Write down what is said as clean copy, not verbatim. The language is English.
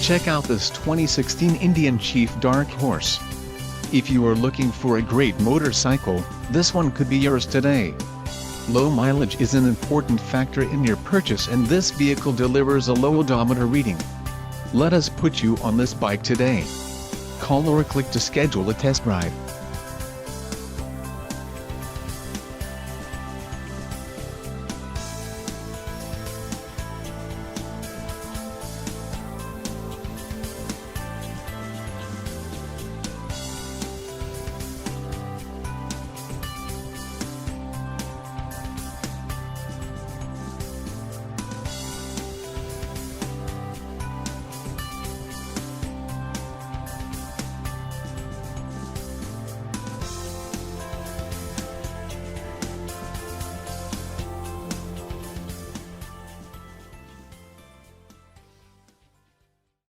Check out this 2016 Indian Chief Dark Horse. If you are looking for a great motorcycle, this one could be yours today. Low mileage is an important factor in your purchase, and this vehicle delivers a low odometer reading. Let us put you on this bike today. Call or click to schedule a test drive.